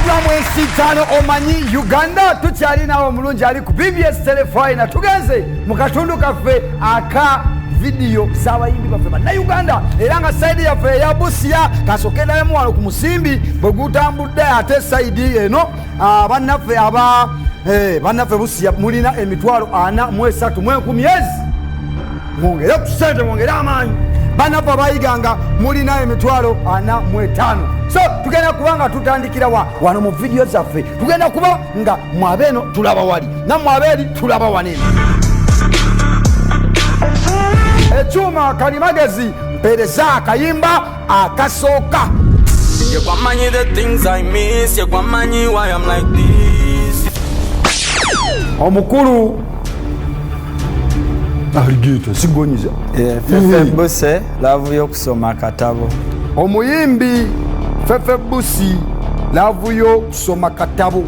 Programu ensitano Omanyi Uganda tukyali nawo omulungi ali ku BBS Telefine tugenze mu katundu kaffe aka video z'abayimbi baffe bannayuganda era nga saidi yaffe eya Busia kasokendamu wano ku musimbi bwe gutambudde ate saidi eno bannaffe Busia mulina emitwalo 43 mu 10,000 mwongere ku ssente mwongere amaanyi bannaffe abayiganga mulina emitwalo 45. So tugenda kuba nga tutandikira wano mu video zaffe tugenda kuba nga mwabeeno tulaba wali nammwe abeeri tulaba wanene. Ekyuma kalimagezi mpereza akayimba akasooka. Yegwamanyi the things I miss, yegwamanyi why I'm like this. Omukulu aligito sigonyiza Fefe Busi love y'okusoma katabo. Omuyimbi Fefe Busi love y'okusoma katabo.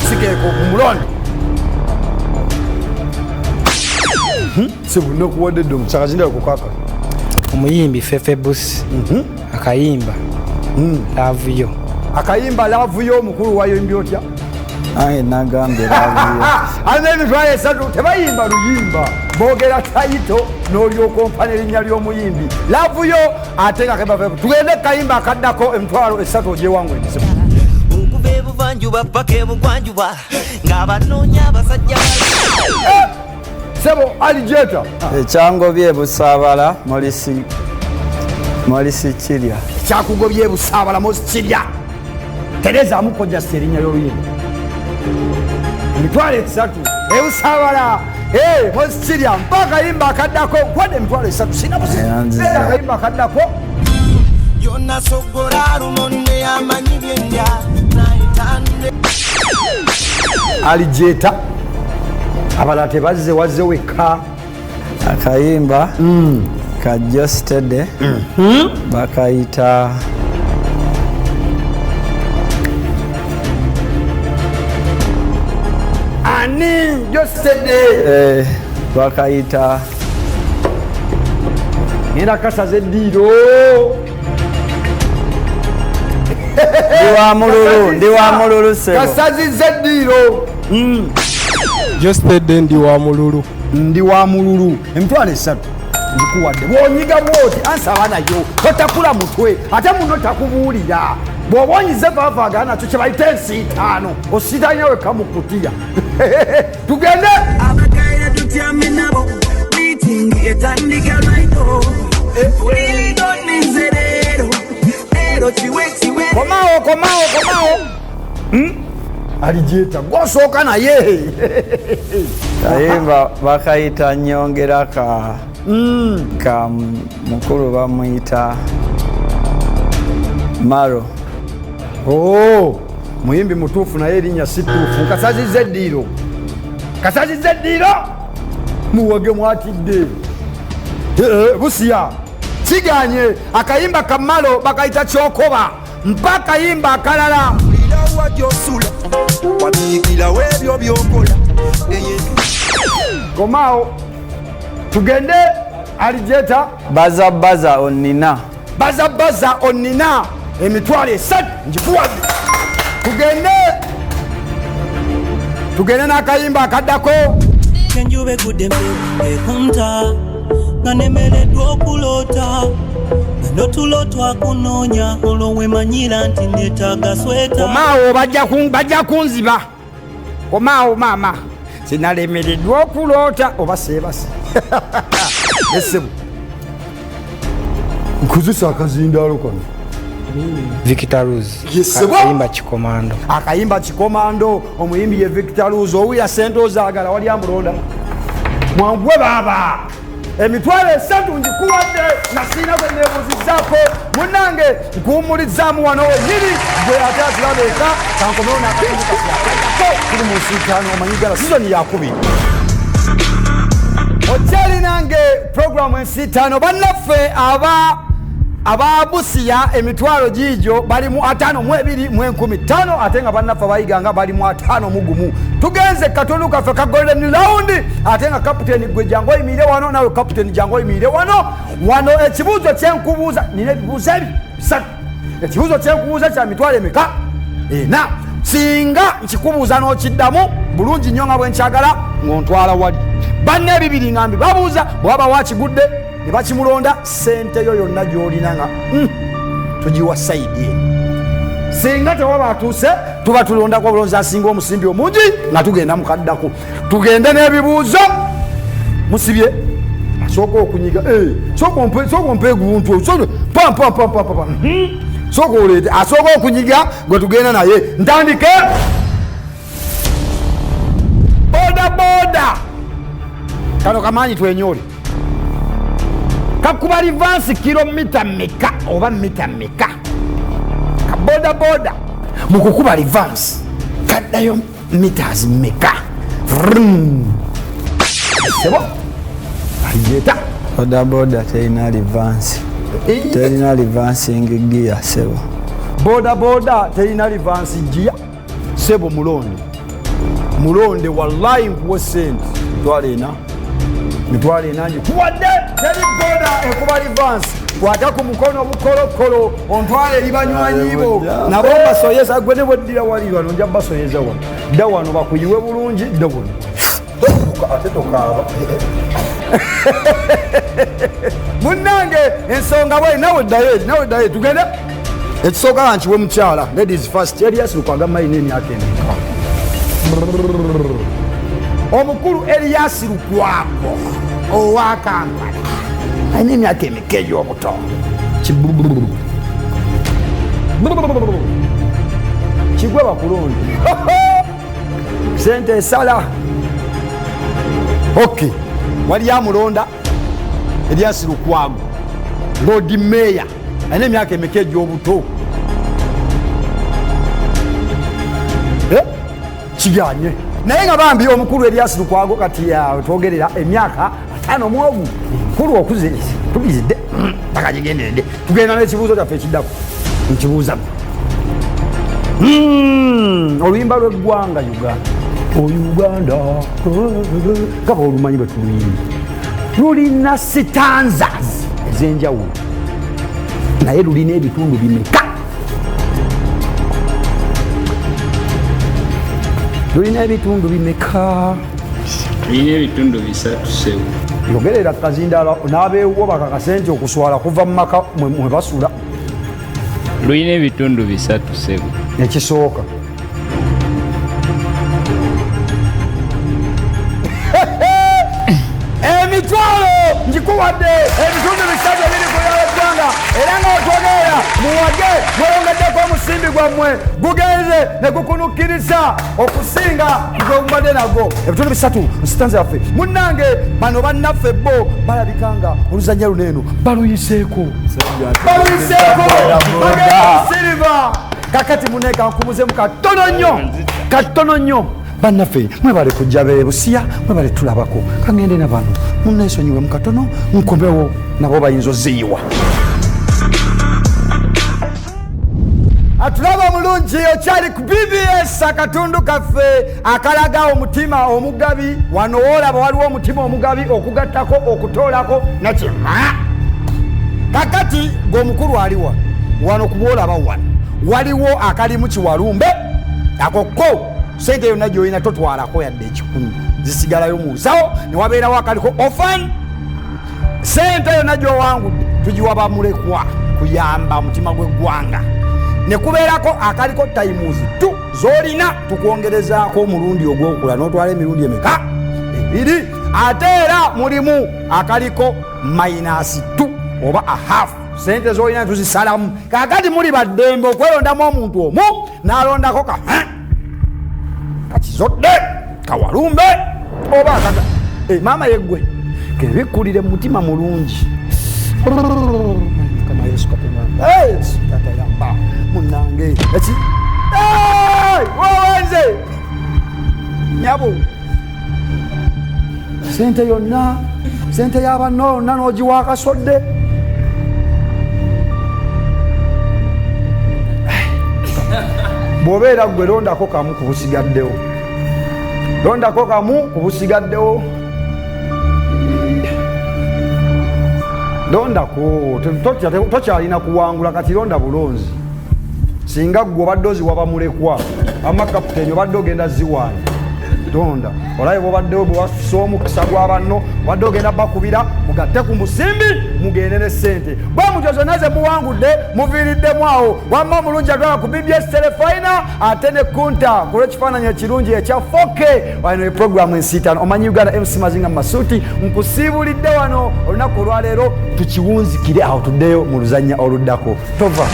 Sikeko kumulondo sebuna kuwadde omusakazinda okukaka. Omuyimbi Fefe Busi akayimba love yo. Akayimba love yo mukulu wayo imbi otya? Aye nagambe love yo. Anene twaye satu tebayimba luyimba boogera tayito n'olyoka ompa erinnya ly'omuyimbi love yo ate nga keba tugende kayimba akaddako emitwalo 3 ogyewanguliriza. Buvanjuba paka ebugwanjuba ng'abanoonya abasajja Sebo alijeta Ekyangobye ebusaabala molisi kirya. kyakugobye ebusaabala mosikirya tereza amukoja serinya y'oluyimba emitwalo 3 ebusaabala mosikirya mpaka yimba akaddako kwadde emitwalo 3 sinabusiera akayimba akaddako yonna sogola lumonde amanyi byendya alijeta abala tebazze wazze wekka Akayimba kajostede bakayita ani jostede bakayita ngenda kasaza eddiiro ndi wa mululu sebo. kasaziza eddiiro Jostede ndi wa mululu. ndi wa mululu emitwalo 3 ndikuwadde bwonyiga bwoti ansaba nayo totakula mutwe ate muno takubuulira bw'oba onyize vaavaaga nakyo kye bayita ensiitaano osiitanya wekka mu kutiya tugende abakaire tutyame nabo miitingi etandika lwaito ulidonize leero kiwe komawo alijeta gwosooka naye Kayimba bakayita nyongera ka mukulu bamuyita Maro. muyimbi mutuufu naye erinnya si tuufu kasaziza eddiiro muwage mwatidde Busia kiganye akayimba kamalo bakayita kyokoba mpa akayimba akalala komaawo tugende alijeta Baza onina. baza onina emitwalo 3 njikuwadde tugende n'akayimba akaddako enjuba egudde ekunta nga nemereddwa okuloota notuloo twakunoonya olwo wemanyira nti neetaaga sweta. komaawo bajja kunziba komaawo maama sinalemereddwa okuloota oba seebase esebo nkozesa akazindaalo kano Victor Rose akayimba kikomando omuyimbi ye Victor Rose owulira sente ozaagala wali amulonda mwangwe baaba emitwalo 3 njikuwadde nasiina gwe neebuzizaako munnange nkuwumulizzaamu wano wenyini gwe ate atulabeeka kankomewo n'akayimba kasiakako tuli mu nsiitaano Omanyi Uganda sizoni yakubiri okyali nange programu ensiitaano bannaffe aba Busia emitwalo giijo bali mu 5,215 ate nga bannaffe abayiganga bali mu 5,1 tugenze katundu kaffe ka golden round ate nga kapiteni gwe jangu oyimire wano nawe kapiteni jangu oyimire wano ekibuuzo kyenkubuuza nina ebibuuzo bisatu ekibuuzo kyenkubuuza kya mitwalo emeka ena singa nkikubuuza n'okiddamu bulungi nnyo nga bwe nkyagala ng'ontwala wali banne ebibiri ngambi babuuza bwaba wakigudde ne bakimulonda sente yo yonna gy'olina nga tugiwa sayidi eno singa tewaba atuuse tuba tulondako obulonzi asinga omusimbi omungi nga tugenda mukaddako tugende n'ebibuuzo musibye asooka okunyiga sooka ompe guntu sooka oleete asooka okunyiga gwe tugenda naye ntandike boda kano kamaanyi twenyole kakuba livansi kilomita meka oba mita meka kaboda mukukuba livansi kaddayo meters meka sebo ayeta boda terina livansi ngigia sebo boda terina livansi gia sebo mulonde wallahi nkuwe sente mitwalo ena ngikuwadde teri boda ekuba livansi kwata ku mukono bukolokolo ontwale eri banywanyibo nabo basoyeza gwe ne bweddira wali wano nja basoyeza wano dda wano bakuyiwe bulungi dda wano ate tokaaba munnange ensonga bwe nawe ddayo tugende ekisooka nga nkiwe mukyala ladies first Erias Lukwago mayina emyaka emeka omukulu Erias Lukwago owa Kampala ayina emyaka emeka egy'obuto kigwe bakulonde sente esala ok wali amulonda Erias Lukwago Lord Mayor ayina emyaka emeka egy'obuto kiganye naye nga bambi omukulu Erias Lukwago kati twogerera emyaka 5 mu ogu mukulu okuze tubizidde paka kigenderedde tugenda n'ekibuuzo kyaffe ekiddako nkibuuza oluyimba lw'eggwanga Uganda kaba olumanyi bwe tuluyimba lulina sitanzas ez'enjawulo naye lulina ebitundu bimeka lulina ebitundu bimeka lulina ebitundu 3 sebu yogerera kazindala n'abeewo bakakase nti okuswala kuva mu maka mwe basula lulina ebitundu 3 sebu ekisooka emitwalo ngikuwadde ebitundu 3 ebiri ku Uganda era nga otwogerera muwage mweyongeddeko omusimbi gwammwe gugenze ne gukunukkiriza okusinga gwemubadde nago ebitundu 3 nsitanze yaffe munnange bano bannaffe bo balabikanga oluzannya luneeno baluyiseeko siliva kakati muneka nkubuzemu katono nnyo bannaffe mwebale kujja be Busia mwebale tulabako kangende na bano munneesonyiwe mukatono nkomewo nabo bayinza oziyiwa atulaba omulungi okyali ku BBS akatundu kaffe akalaga omutima omugabi wano woolaba waliwo omutima omugabi okugattako okutoolako nakima kakati gweomukulu aliwa wano kuboolaba wano waliwo akalimu kiwalumbe akoko sente yonna gy'olina totwalako yadde 10 zisigalayo mu nsawo ne wabeerawo akaliko ofan sente yonna gy'owangudde tugiwa bamulekwa kuyamba omutima gw'eggwanga ne kubeerako akaliko times 2 z'olina tukwongerezaako omulundi ogwokula n'otwala emirundi emeka 2 ate era mulimu akaliko minus 2 oba a half sente z'olina tuzisalamu kakati muli baddembe okwelondamu omuntu omu n'alondako kakizodde kawalumbe oba akaga maama yeggwe kebikkulire mutima mulungi kama Yesu katayamba munange eki wawenze nyabo sente yonna sente y'abanno yonna n'ogiwa akasodde bw'obeera gwe londako kamu ku busigaddewo londako kamu kubusigaddewo londako tokyalina kuwangula kati londa bulonzi singa gwe obadde oziwa mulekwa amakaputeni obadde ogenda ziwaanya tonda olaye bobaddewo bwewasusa omukisa gwa banno obadde ogenda bakubira mugatte ku musimbi mugende ne ssente bwe mutyo zonna ze muwangudde muviiriddemu awo wamma omulungi atwala ku BBS telefaina ate ne kunta ku lw'ekifaananyi ekirungi ekya 4K wano eprogramu ensiitano Omanyi Uganda MC Mazinga Masuti nkusiibulidde wano olunaku olwaleero tukiwunzikire awo tuddeyo mu luzannya oluddako tova